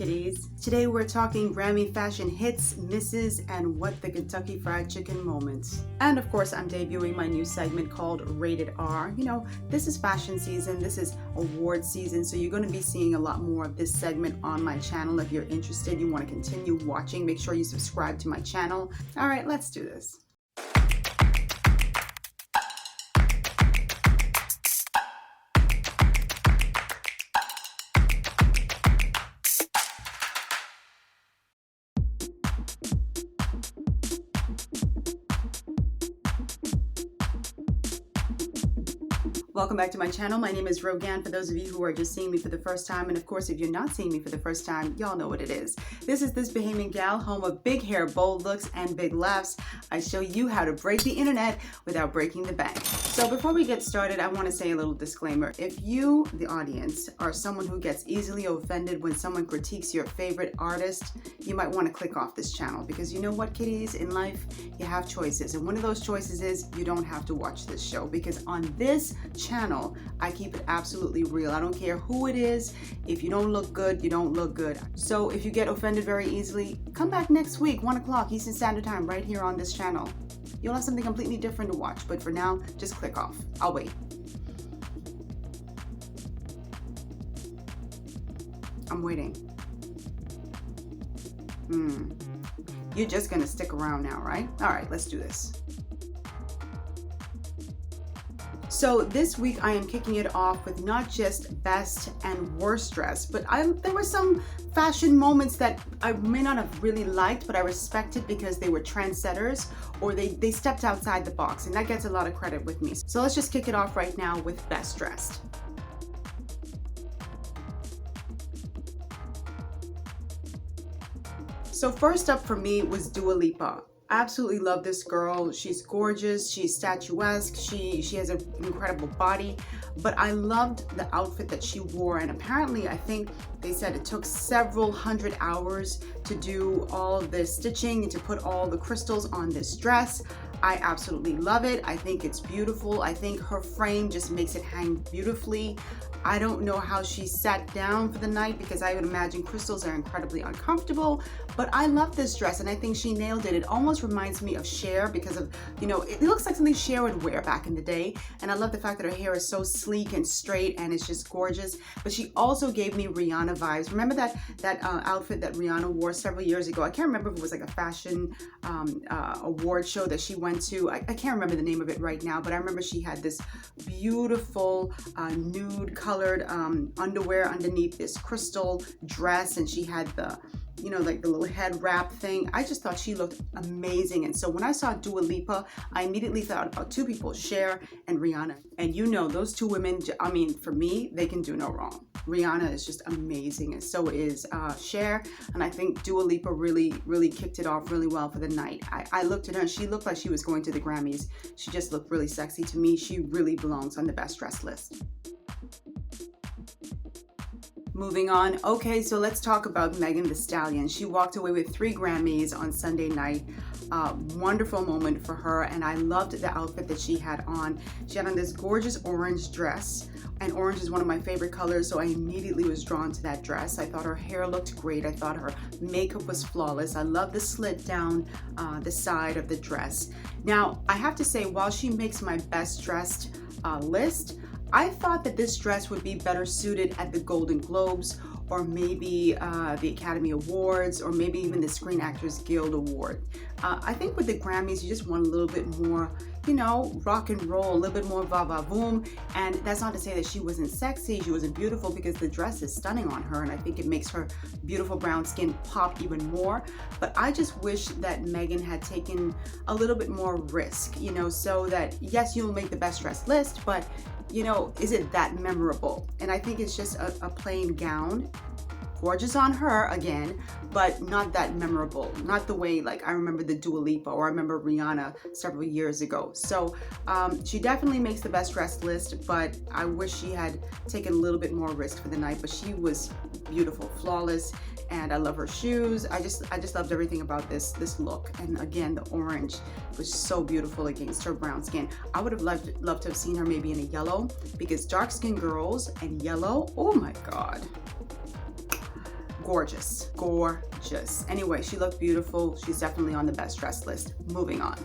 kiddies. Today we're talking Grammy fashion hits, misses, and what the Kentucky Fried Chicken moments. And of course, I'm debuting my new segment called Rated R. You know, this is fashion season, this is award season, so you're going to be seeing a lot more of this segment on my channel. If you're interested, you want to continue watching, make sure you subscribe to my channel. All right, let's do this. Welcome back to my channel. My name is Rogan. For those of you who are just seeing me for the first time, and of course if you're not seeing me for the first time, y'all know what it is. This is This Bahamian Gyal, home of big hair, bold looks, and big laughs. I show you how to break the internet without breaking the bank. So before we get started, I want to say a little disclaimer. If you, the audience, are someone who gets easily offended when someone critiques your favorite artist, you might want to click off this channel, because you know what, kiddies, in life you have choices, and one of those choices is you don't have to watch this show, because on this channel I keep it absolutely real. I don't care who it is. If you don't look good, you don't look good. So if you get offended very easily, come back next week, 1 o'clock Eastern Standard Time, right here on this channel. You'll have something completely different to watch, but for now, just click off. I'll wait. I'm waiting. You're just gonna stick around now, right? All right, let's do this. So this week I am kicking it off with not just best and worst dress, but there were some fashion moments that I may not have really liked, but I respected because they were trendsetters, or they stepped outside the box, and that gets a lot of credit with me. So let's just kick it off right now with best dressed. So first up for me was Dua Lipa. Absolutely love this girl. She's gorgeous, she's statuesque, she has an incredible body, but I loved the outfit that she wore, and apparently I think they said it took several hundred hours to do all the stitching and to put all the crystals on this dress. I absolutely love it. I think it's beautiful. I think her frame just makes it hang beautifully. I don't know how she sat down for the night, because I would imagine crystals are incredibly uncomfortable, but I love this dress and I think she nailed it. It almost reminds me of Cher, because of, you know, it looks like something Cher would wear back in the day, and I love the fact that her hair is so sleek and straight and it's just gorgeous. But she also gave me Rihanna vibes. Remember that outfit that Rihanna wore several years ago? I can't remember if it was like a fashion award show that she went to. I can't remember the name of it right now, but I remember she had this beautiful nude colored underwear underneath this crystal dress, and she had the, you know, like the little head wrap thing. I just thought she looked amazing. And so when I saw Dua Lipa, I immediately thought about two people, Cher and Rihanna. And you know, those two women, I mean, for me, they can do no wrong. Rihanna is just amazing, and so is Cher. And I think Dua Lipa really kicked it off really well for the night. I looked at her and she looked like she was going to the Grammys. She just looked really sexy to me. She really belongs on the best dressed list. Moving on. Okay, so let's talk about Megan Thee Stallion. She walked away with 3 Grammys on Sunday night. Wonderful moment for her, and I loved the outfit that she had on. She had on this gorgeous orange dress, and orange is one of my favorite colors, so I immediately was drawn to that dress. I thought her hair looked great. I thought her makeup was flawless. I love the slit down the side of the dress. Now, I have to say, while she makes my best dressed list, I thought that this dress would be better suited at the Golden Globes, or maybe the Academy Awards, or maybe even the Screen Actors Guild Award. I think with the Grammys, you just want a little bit more, you know, rock and roll, a little bit more va-va-voom. And that's not to say that she wasn't sexy, she wasn't beautiful, because the dress is stunning on her, and I think it makes her beautiful brown skin pop even more. But I just wish that Megan had taken a little bit more risk, you know, so that, yes, you'll make the best dressed list, but you know, is it that memorable? And I think it's just a plain gown. Gorgeous on her again, but not that memorable. Not the way like I remember the Dua Lipa, or I remember Rihanna several years ago. So she definitely makes the best dressed list, but I wish she had taken a little bit more risk for the night. But she was beautiful, flawless, and I love her shoes. I just loved everything about this look. And again, the orange was so beautiful against her brown skin. I would have loved to have seen her maybe in a yellow, because dark skinned girls and yellow, oh my God. gorgeous, gorgeous. Anyway, she looked beautiful. She's definitely on the best dressed list. Moving on.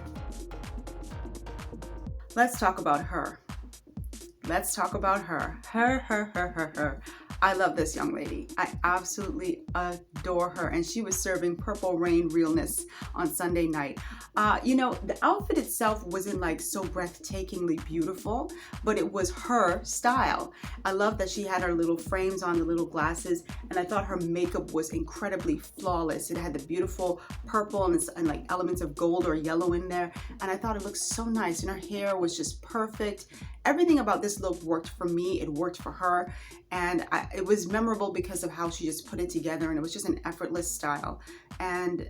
Let's talk about her. Let's talk about her. Her. I love this young lady. I absolutely adore her. And she was serving Purple Rain realness on Sunday night. You know, the outfit itself wasn't like so breathtakingly beautiful, but it was her style. I love that she had her little frames on, the little glasses, and I thought her makeup was incredibly flawless. It had the beautiful purple and like elements of gold or yellow in there. And I thought it looked so nice. And her hair was just perfect. Everything about this look worked for me. It worked for her. And it was memorable because of how she just put it together, and it was just an effortless style. And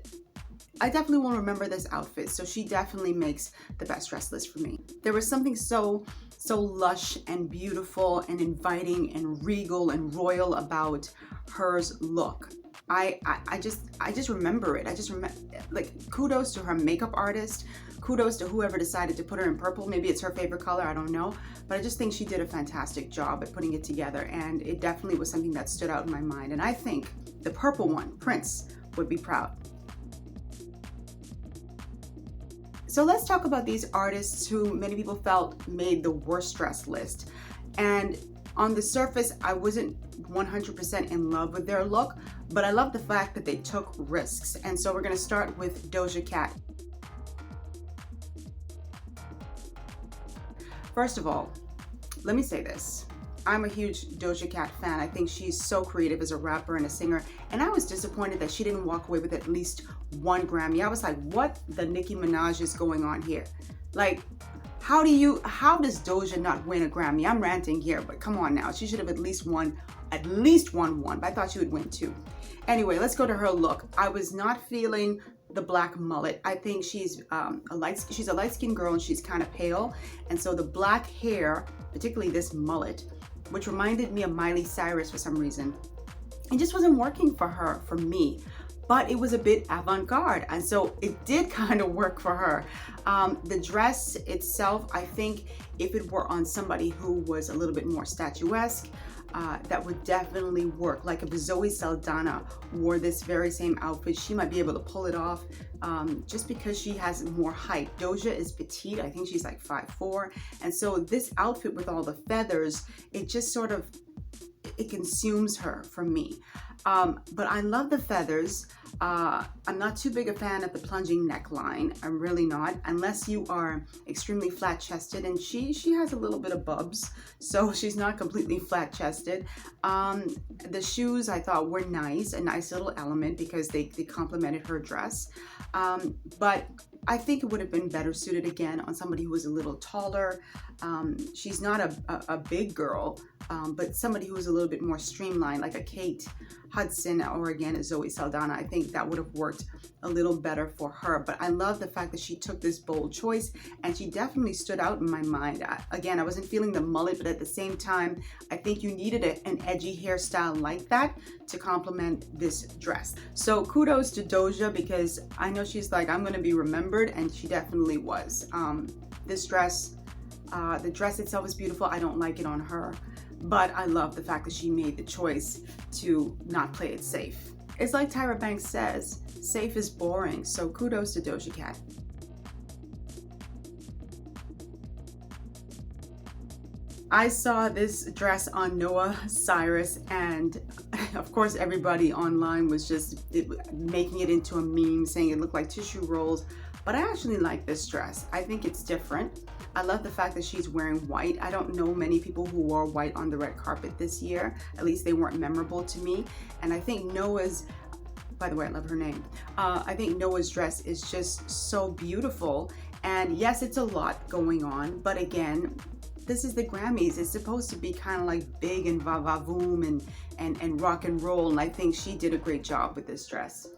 I definitely will remember this outfit. So she definitely makes the best dress list for me. There was something so lush and beautiful and inviting and regal and royal about hers look. I just remember it. I just remember, like, kudos to her makeup artist. Kudos to whoever decided to put her in purple. Maybe it's her favorite color, I don't know. But I just think she did a fantastic job at putting it together, and it definitely was something that stood out in my mind. And I think the purple one, Prince, would be proud. So let's talk about these artists who many people felt made the worst dress list. And on the surface, I wasn't 100% in love with their look, but I love the fact that they took risks. And so we're gonna start with Doja Cat. First of all, let me say this. I'm a huge Doja Cat fan. I think she's so creative as a rapper and a singer. And I was disappointed that she didn't walk away with at least one Grammy. I was like, what the Nicki Minaj is going on here? Like, how does Doja not win a Grammy? I'm ranting here, but come on now. She should have at least won one, but I thought she would win two. Anyway, let's go to her look. I was not feeling the black mullet. I think she's a light-skinned girl, and she's kind of pale. And so the black hair, particularly this mullet, which reminded me of Miley Cyrus for some reason, it just wasn't working for her, for me. But it was a bit avant-garde, and so it did kind of work for her. The dress itself, I think if it were on somebody who was a little bit more statuesque, that would definitely work. Like if Zoe Saldana wore this very same outfit, she might be able to pull it off just because she has more height. Doja is petite. I think she's like 5'4". And so this outfit with all the feathers, it just sort of, it consumes her for me. But I love the feathers. I'm not too big a fan of the plunging neckline. I'm really not, unless you are extremely flat chested, and she has a little bit of bubs, so she's not completely flat chested. The shoes I thought were nice, a nice little element because they complemented her dress. But I think it would have been better suited again on somebody who was a little taller. She's not a big girl, but somebody who was a little bit more streamlined, like a Kate Hudson or again a Zoe Saldana. I think that would have worked a little better for her. But I love the fact that she took this bold choice, and she definitely stood out in my mind. Again, I wasn't feeling the mullet, but at the same time, I think you needed an edgy hairstyle like that to complement this dress. So kudos to Doja, because I know she's like, I'm gonna be remembered, and she definitely was. This dress, the dress itself is beautiful. I don't like it on her, but I love the fact that she made the choice to not play it safe. It's like Tyra Banks says, safe is boring. So kudos to Doja Cat. I saw this dress on Noah Cyrus, and of course everybody online was just making it into a meme, saying it looked like tissue rolls. But I actually like this dress. I think it's different. I love the fact that she's wearing white. I don't know many people who wore white on the red carpet this year. At least they weren't memorable to me. And I think Noah's, by the way, I love her name. I think Noah's dress is just so beautiful. And yes, it's a lot going on, but again, this is the Grammys. It's supposed to be kind of like big and va-va-voom and rock and roll. And I think she did a great job with this dress.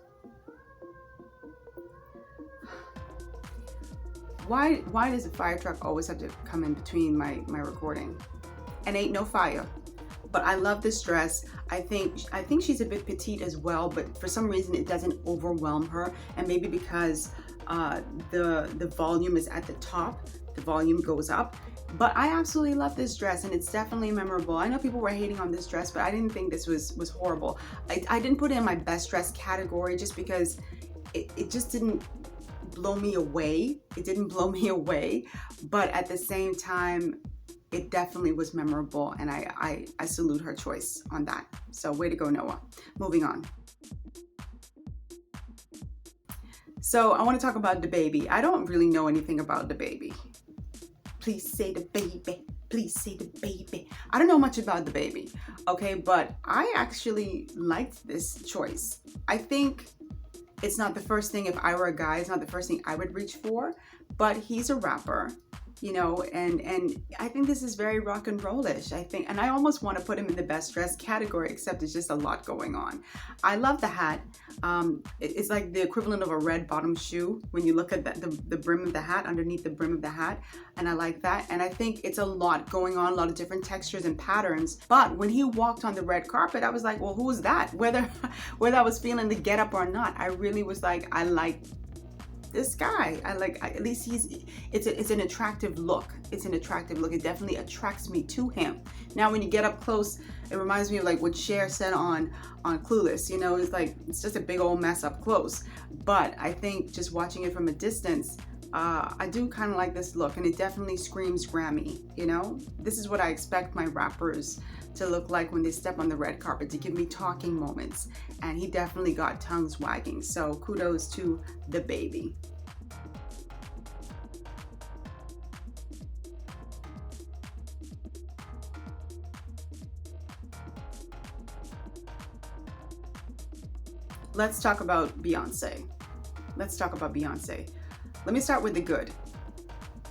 Why does a fire truck always have to come in between my recording? And ain't no fire. But I love this dress. I think she's a bit petite as well, but for some reason it doesn't overwhelm her. And maybe because the volume is at the top, the volume goes up, But I absolutely love this dress, and it's definitely memorable. I know people were hating on this dress, but I didn't think this was horrible. I didn't put it in my best dress category just because it just didn't blow me away. It didn't blow me away, but at the same time, it definitely was memorable, and I salute her choice on that. So way to go, Noah. Moving on. So I want to talk about DaBaby. I don't really know anything about DaBaby. Please say DaBaby. Please say DaBaby. I don't know much about DaBaby, okay, but I actually liked this choice. I think it's not the first thing, if I were a guy, it's not the first thing I would reach for, but he's a rapper, you know, and I think this is very rock and rollish, I think, and I almost want to put him in the best dress category, except it's just a lot going on. I love the hat. It's like the equivalent of a red bottom shoe when you look at the brim of the hat, underneath the brim of the hat, and I like that. And I think it's a lot going on, a lot of different textures and patterns. But when he walked on the red carpet, I was like, well, who is that? Whether I was feeling the get up or not, I really was like, I like this guy. At least it's an attractive look. It's an attractive look. It definitely attracts me to him. Now, when you get up close, it reminds me of like what Cher said on Clueless, you know, it's just a big old mess up close. But I think just watching it from a distance, I do kind of like this look, and it definitely screams Grammy, you know? This is what I expect my rappers to look like when they step on the red carpet, to give me talking moments. And he definitely got tongues wagging. So kudos to DaBaby. Let's talk about Beyonce. Let's talk about Beyonce. Let me start with the good,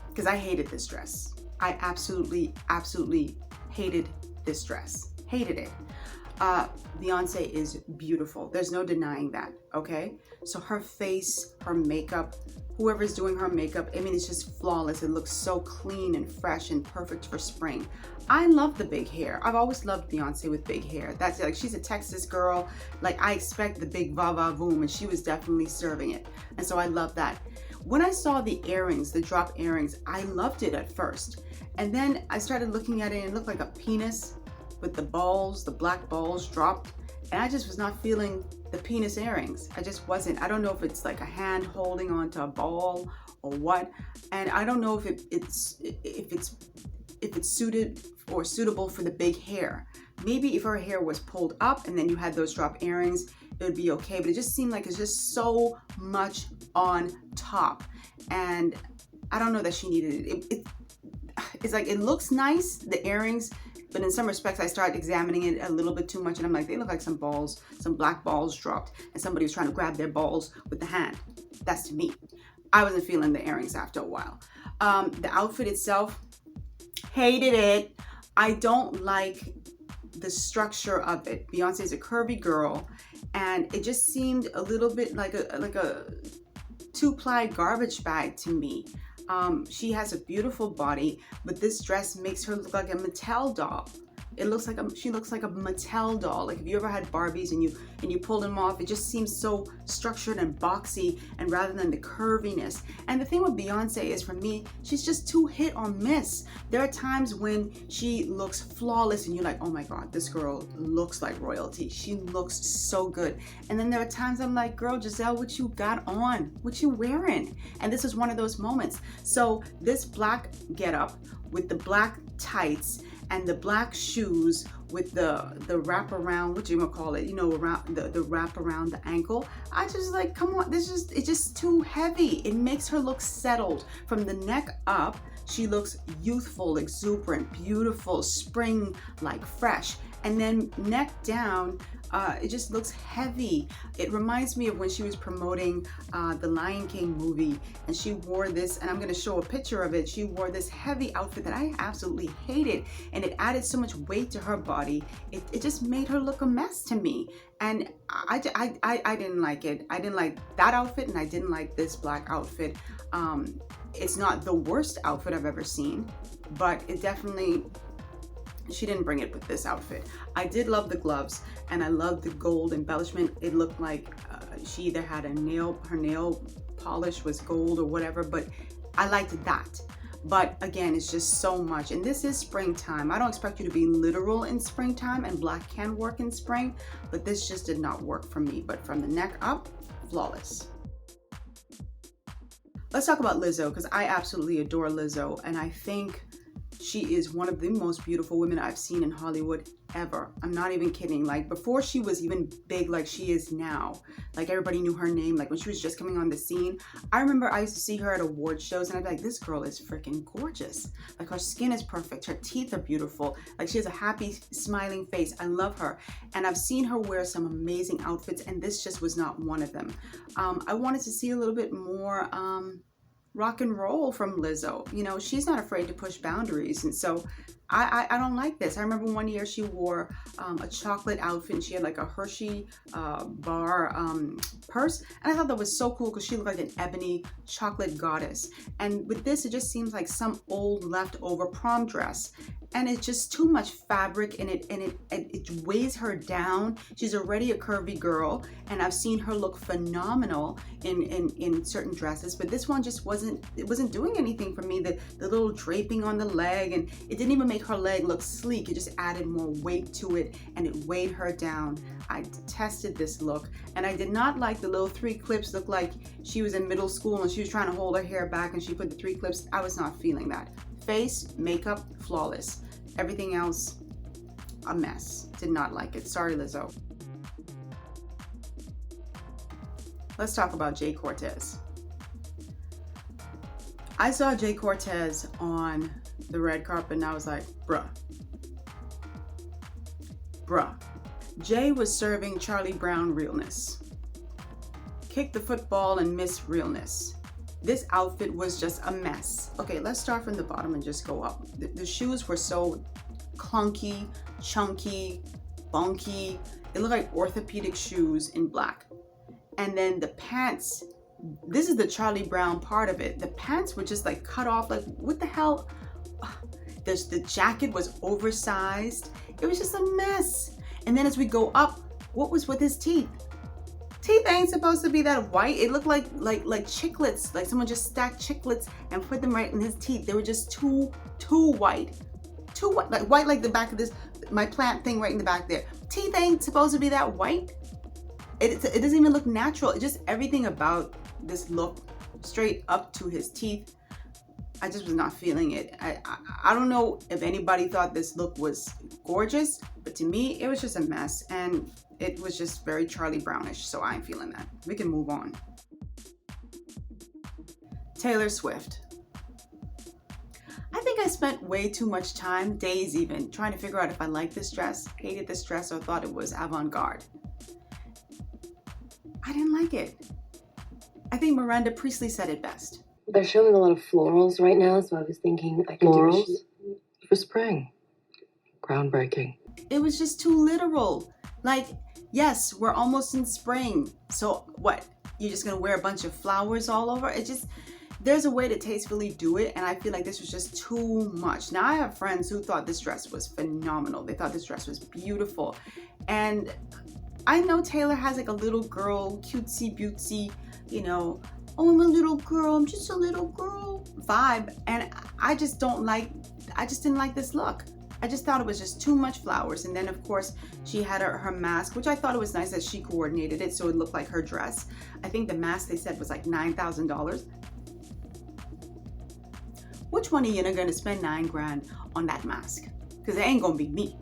because I hated this dress. I absolutely hated this dress. Hated it. Beyonce is beautiful. There's no denying that, okay? So her face, her makeup, whoever's doing her makeup, I mean, it's just flawless. It looks so clean and fresh and perfect for spring. I love the big hair. I've always loved Beyonce with big hair. That's like, she's a Texas girl. Like, I expect the big va-va-voom, and she was definitely serving it. And so I love that. When I saw the earrings, the drop earrings, I loved it at first. And then I started looking at it, and it looked like a penis with the balls, the black balls dropped. And I just was not feeling the penis earrings. I just wasn't. I don't know if it's like a hand holding onto a ball or what. And I don't know if it's suited or suitable for the big hair. Maybe if her hair was pulled up and then you had those drop earrings, it would be okay. But it just seemed like it's just so much on top. And I don't know that she needed it. It's like, it looks nice, the earrings, but in some respects, I started examining it a little bit too much, and I'm like, they look like some balls, some black balls dropped, and somebody was trying to grab their balls with the hand. That's to me. I wasn't feeling the earrings after a while. The outfit itself, hated it. I don't like the structure of it. Beyonce is a curvy girl, and it just seemed a little bit like a two-ply garbage bag to me. She has a beautiful body, but this dress makes her look like a Mattel doll. It looks like she looks like a Mattel doll. Like, if you ever had Barbies and you pull them off, it just seems so structured and boxy, and rather than the curviness. And the thing with Beyonce is, for me, she's just too hit or miss. There are times when she looks flawless and you're like, oh my God, this girl looks like royalty. She looks so good. And then there are times I'm like, girl, Giselle, what you got on? What you wearing? And this is one of those moments. So this black getup with the black tights and the black shoes with the wrap around, what you gonna call it, you know, around the wrap around the ankle. I just like, come on, it's just too heavy. It makes her look settled. From the neck up, she looks youthful, exuberant, beautiful, spring, like fresh. And then neck down, it just looks heavy. It reminds me of when she was promoting the Lion King movie, and she wore this, and I'm gonna show a picture of it. She wore this heavy outfit that I absolutely hated, and it added so much weight to her body. It just made her look a mess to me. And I didn't like it. I didn't like that outfit, and I didn't like this black outfit. It's not the worst outfit I've ever seen, but it definitely, she didn't bring it with this outfit. I did love the gloves, and I loved the gold embellishment. It looked like she either had her nail polish was gold or whatever, but I liked that. But again, it's just so much. And this is springtime. I don't expect you to be literal in springtime, and black can work in spring, but this just did not work for me. But from the neck up, flawless. Let's talk about Lizzo, because I absolutely adore Lizzo, and I think she is one of the most beautiful women I've seen in Hollywood ever. I'm not even kidding. Like, before she was even big like she is now, like everybody knew her name, like when she was just coming on the scene, I remember I used to see her at award shows and I'd be like, this girl is freaking gorgeous. Like, her skin is perfect, her teeth are beautiful, like she has a happy smiling face. I love her, and I've seen her wear some amazing outfits, and this just was not one of them. I wanted to see a little bit more rock and roll from Lizzo. You know, she's not afraid to push boundaries, and so I don't like this. I remember one year she wore a chocolate outfit, and she had like a Hershey bar purse, and I thought that was so cool because she looked like an ebony chocolate goddess. And with this, it just seems like some old leftover prom dress, and it's just too much fabric, and it weighs her down. She's already a curvy girl, and I've seen her look phenomenal in certain dresses, but this one just wasn't doing anything for me. The little draping on the leg, and it didn't even make her leg look sleek. It just added more weight to it, and it weighed her down. I detested this look, and I did not like the little 3 clips. Looked like she was in middle school and she was trying to hold her hair back, and she put the 3 clips. I was not feeling that. Face, makeup, flawless. Everything else, a mess. Did not like it. Sorry, Lizzo. Let's talk about Jay Cortez. I saw Jay Cortez on the red carpet, and I was like, bruh. Jay was serving Charlie Brown realness. Kick the football and miss realness. This outfit was just a mess. Okay, let's start from the bottom and just go up. The shoes were so clunky, chunky, bunky. They look like orthopedic shoes in black. And then the pants, this is the Charlie Brown part of it. The pants were just like cut off. Like, what the hell? The jacket was oversized. It was just a mess. And then as we go up, what was with his teeth? Teeth ain't supposed to be that white. It looked like chiclets, like someone just stacked chiclets and put them right in his teeth. They were just too white. Too white, like the back of this, my plant thing right in the back there. Teeth ain't supposed to be that white. It doesn't even look natural. It just, everything about this look, straight up to his teeth, I just was not feeling it. I don't know if anybody thought this look was gorgeous, but to me, it was just a mess, and it was just very Charlie Brownish, so I ain't feeling that. We can move on. Taylor Swift. I think I spent way too much time, days even, trying to figure out if I liked this dress, hated this dress, or thought it was avant-garde. I didn't like it. I think Miranda Priestley said it best. They're showing a lot of florals right now, so I was thinking I could Florals do for spring. Groundbreaking. It was just too literal. Like, yes, we're almost in spring. So what? You're just gonna wear a bunch of flowers all over? It just, there's a way to tastefully do it, and I feel like this was just too much. Now, I have friends who thought this dress was phenomenal. They thought this dress was beautiful. And I know Taylor has like a little girl, cutesy butesy, you know, oh, I'm a little girl, I'm just a little girl vibe. And I just didn't like this look. I just thought it was just too much flowers. And then of course she had her mask, which I thought it was nice that she coordinated it so it looked like her dress. I think the mask they said was like $9,000. Which one of you are gonna spend $9 grand on that mask? Because it ain't gonna be me.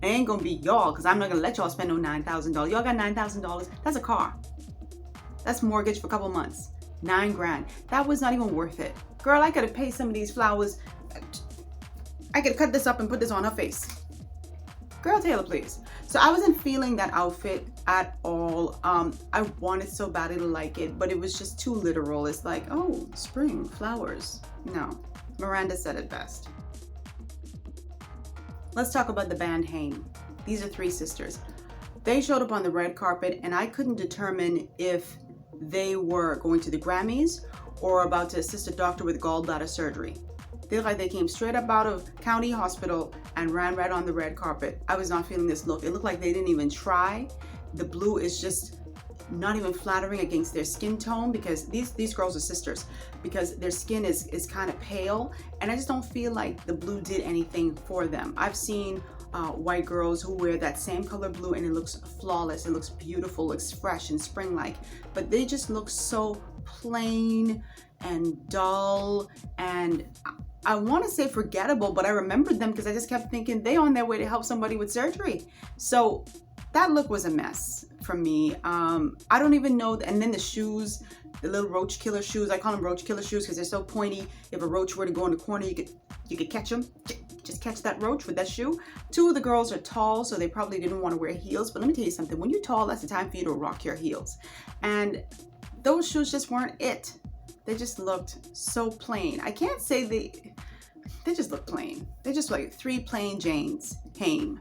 It ain't gonna be y'all, because I'm not gonna let y'all spend no $9,000. Y'all got $9,000, that's a car. That's mortgage for a couple months. $9 grand. That was not even worth it. Girl, I could have paid some of these flowers. I could cut this up and put this on her face. Girl, Taylor, please. So I wasn't feeling that outfit at all. I wanted so badly to like it, but it was just too literal. It's like, oh, spring, flowers. No, Miranda said it best. Let's talk about the band Haim. These are 3 sisters. They showed up on the red carpet, and I couldn't determine if they were going to the Grammys or about to assist a doctor with gallbladder surgery. They looked like they came straight up out of county hospital and ran right on the red carpet. I was not feeling this look. It looked like they didn't even try. The blue is just, not even flattering against their skin tone, because these girls are sisters, because their skin is kind of pale, and I just don't feel like the blue did anything for them. I've seen white girls who wear that same color blue and it looks flawless, it looks beautiful, looks fresh and spring-like, but they just look so plain and dull, and I want to say forgettable, but I remembered them because I just kept thinking they on their way to help somebody with surgery. So that look was a mess for me. I don't even know. And then the shoes, the little roach killer shoes, I call them roach killer shoes because they're so pointy. If a roach were to go in the corner, you could catch them. Just catch that roach with that shoe. Two of the girls are tall, so they probably didn't want to wear heels. But let me tell you something. When you're tall, that's the time for you to rock your heels. And those shoes just weren't it. They just looked so plain. I can't say they just look plain. They just like 3 plain Janes. Haim.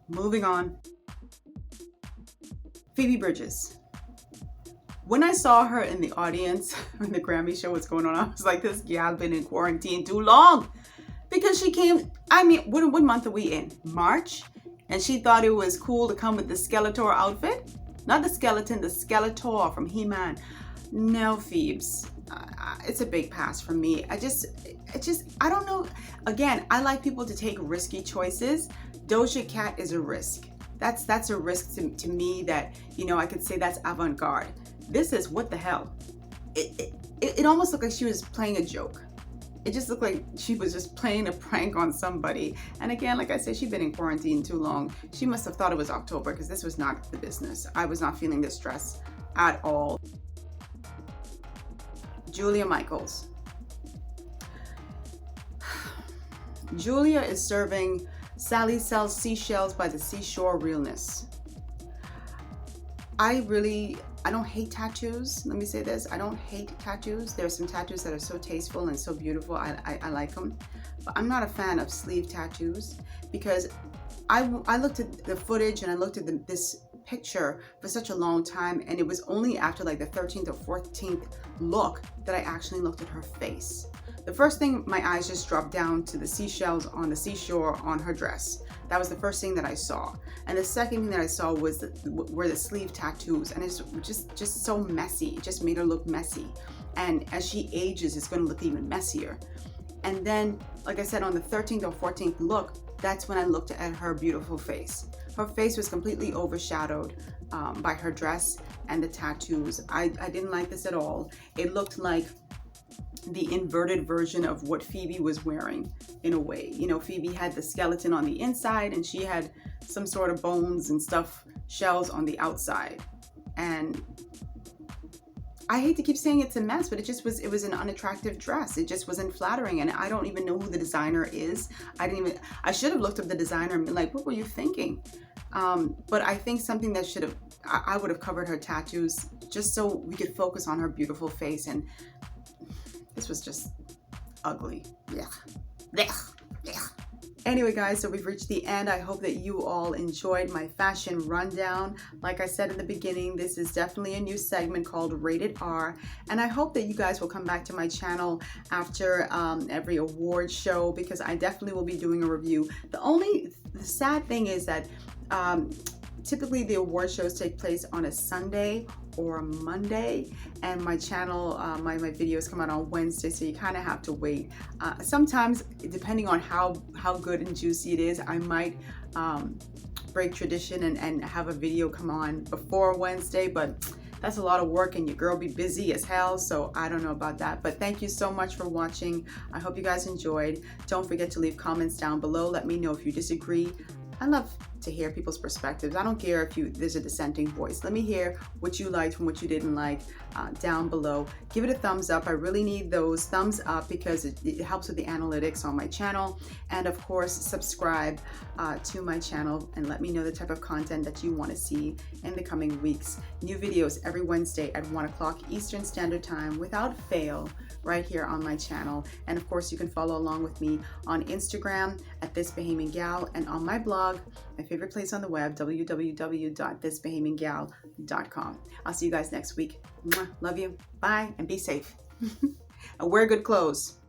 Moving on. Phoebe Bridgers. When I saw her in the audience when the Grammy show was going on, I was like, this gal been in quarantine too long. Because she came, I mean, what month are we in? March? And she thought it was cool to come with the Skeletor outfit? Not the skeleton, the Skeletor from He-Man. No, Phoebes. It's a big pass from me. I don't know. Again, I like people to take risky choices. Doja Cat is a risk. That's a risk to me that, you know, I could say that's avant-garde. This is, what the hell? It almost looked like she was playing a joke. It just looked like she was just playing a prank on somebody. And again, like I said, she's been in quarantine too long. She must have thought it was October, because this was not the business. I was not feeling the stress at all. Julia Michaels. Julia is serving Sally Sells Seashells by the Seashore Realness. I don't hate tattoos. Let me say this. I don't hate tattoos. There are some tattoos that are so tasteful and so beautiful. I like them. But I'm not a fan of sleeve tattoos, because I looked at the footage and I looked at this picture for such a long time, and it was only after like the 13th or 14th look that I actually looked at her face. The first thing, my eyes just dropped down to the seashells on the seashore on her dress. That was the first thing that I saw. And the second thing that I saw was were the sleeve tattoos, and it's just so messy. It just made her look messy. And as she ages, it's going to look even messier. And then, like I said, on the 13th or 14th look, that's when I looked at her beautiful face. Her face was completely overshadowed by her dress and the tattoos. I didn't like this at all. It looked like the inverted version of what Phoebe was wearing, in a way. You know, Phoebe had the skeleton on the inside and she had some sort of bones and stuff, shells on the outside. And I hate to keep saying it's a mess, but it was an unattractive dress. It just wasn't flattering, and I don't even know who the designer is. I should have looked up the designer and been like, what were you thinking? But I think something that I would have covered her tattoos just so we could focus on her beautiful face, and this was just ugly. Blech. Blech. Blech. Anyway, guys, so we've reached the end. I hope that you all enjoyed my fashion rundown. Like I said in the beginning, this is definitely a new segment called Rated R, and I hope that you guys will come back to my channel after every award show, because I definitely will be doing a review. The sad thing is that typically the award shows take place on a Sunday or a Monday, and my channel, my videos come out on Wednesday, so you kind of have to wait. Sometimes, depending on how good and juicy it is, I might break tradition and have a video come on before Wednesday, but that's a lot of work and your girl be busy as hell, so I don't know about that. But thank you so much for watching. I hope you guys enjoyed. Don't forget to leave comments down below. Let me know if you disagree. I love to hear people's perspectives. I don't care if there's a dissenting voice. Let me hear what you liked and what you didn't like down below. Give it a thumbs up. I really need those thumbs up because it helps with the analytics on my channel. And of course, subscribe to my channel and let me know the type of content that you want to see in the coming weeks. New videos every Wednesday at 1 o'clock Eastern Standard Time without fail, right here on my channel. And of course, you can follow along with me on Instagram at This Bahamian Gyal, and on my blog, my favorite place on the web, www.thisbahamiangyal.com. I'll see you guys next week. Mwah. Love you. Bye, and be safe. And wear good clothes.